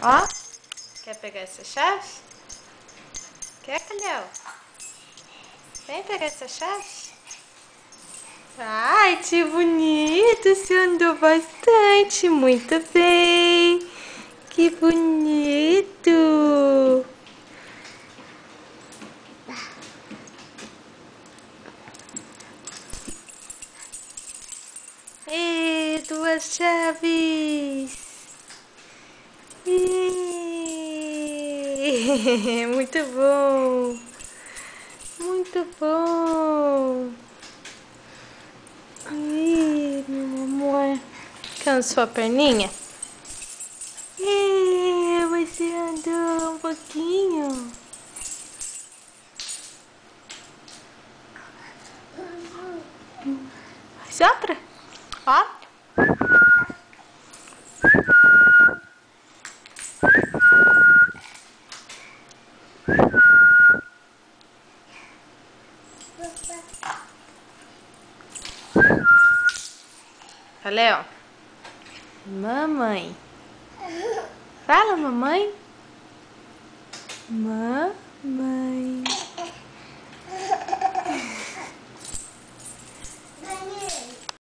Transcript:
Ó, quer pegar essa chave? Quer, Calhau? Vem pegar essa chave? Ai, que bonito! Você andou bastante, muito bem! Que bonito! E duas chaves! E... Muito bom! Muito bom! Ih, meu amor! Cansou a perninha? Ih, você andou um pouquinho? Sopra? Ó! Léo, mamãe. Fala, mamãe. Mamãe.